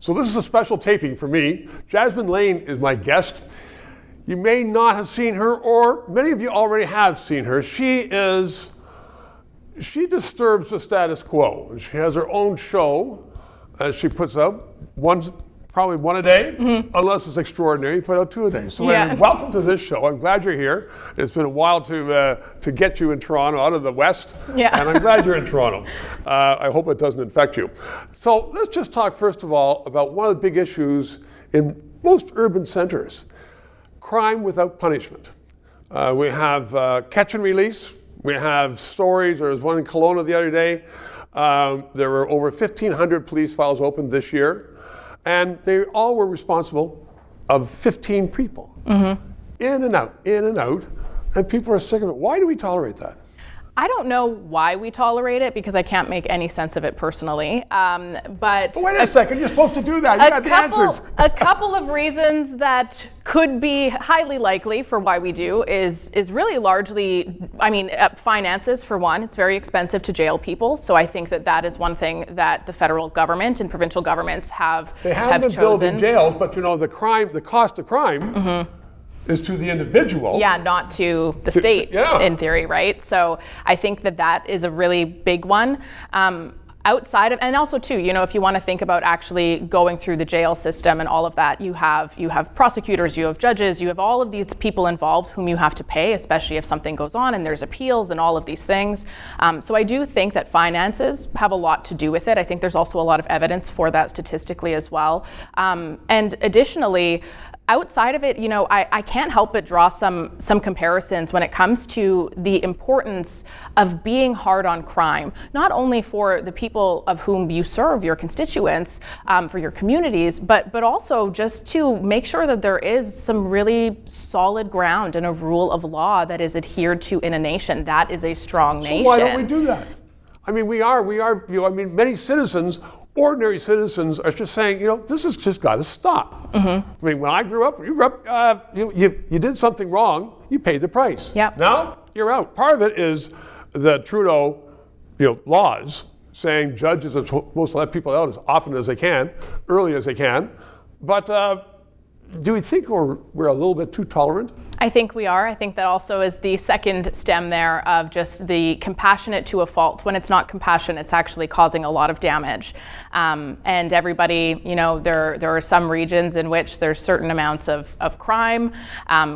So this is a special taping for me. Jasmin Laine is my guest. You may not have seen her, or many of you already have seen her. She disturbs the status quo. She has her own show she puts out, probably one a day, unless it's extraordinary, you put out 2 a day. So anyway, welcome to this show. I'm glad you're here. It's been a while to get you in Toronto, out of the West, and I'm glad you're in Toronto. I hope it doesn't infect you. So let's just talk first of all about one of the big issues in most urban centers, crime without punishment. We have catch and release. We have stories. There was one in Kelowna the other day. There were over 1,500 police files opened this year. And they all were responsible of 15 people. In and out, and people are sick of it. Why do we tolerate that? I don't know why we tolerate it because I can't make any sense of it personally. But wait a second, you're supposed to do that. You got the answers. A couple of reasons that could be highly likely for why we do is really largely, finances for one. It's very expensive to jail people, so I think that is one thing that the federal government and provincial governments have They have been chosen. building jails, but the cost of crime is to the individual. Yeah, not to the state, in theory, right? So I think that is a really big one. Outside of, and also too, if you want to think about actually going through the jail system and all of that, you have prosecutors, you have judges, you have all of these people involved whom you have to pay, especially if something goes on and there's appeals and all of these things. So I do think that finances have a lot to do with it. I think there's also a lot of evidence for that statistically as well. And additionally, outside of it, I can't help but draw some comparisons when it comes to the importance of being hard on crime, not only for the people of whom you serve, your constituents, for your communities, but also just to make sure that there is some really solid ground and a rule of law that is adhered to in a nation. That is a strong nation. So why don't we do that? Many citizens, ordinary citizens, are just saying, this has just got to stop. When I grew up, you did something wrong, you paid the price. Now you're out. Part of it is the Trudeau, laws saying judges are supposed to let people out as often as they can, early as they can. But do we think we're a little bit too tolerant? I think we are. I think that also is the second stem there of just the compassionate to a fault. When it's not compassion, it's actually causing a lot of damage. And everybody, there are some regions in which there's certain amounts of crime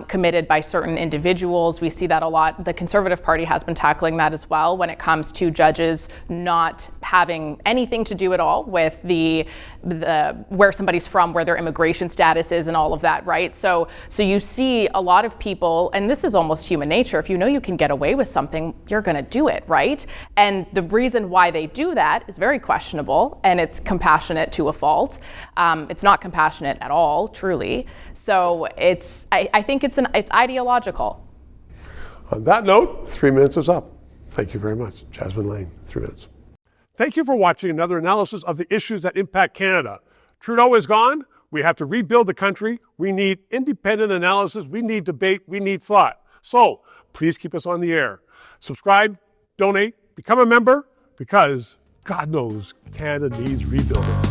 committed by certain individuals. We see that a lot. The Conservative Party has been tackling that as well when it comes to judges not having anything to do at all with the where somebody's from, where their immigration status is and all of that, right? So you see a lot of people, and this is almost human nature, if you know you can get away with something, you're gonna do it, right? And the reason why they do that is very questionable, and it's compassionate to a fault. It's not compassionate at all, truly. So I think it's ideological. On that note, 3 minutes is up. Thank you very much. Jasmin Laine, 3 minutes. Thank you for watching another analysis of the issues that impact Canada. Trudeau is gone. We have to rebuild the country. We need independent analysis. We need debate. We need thought. So please keep us on the air. Subscribe, donate, become a member, because God knows Canada needs rebuilding.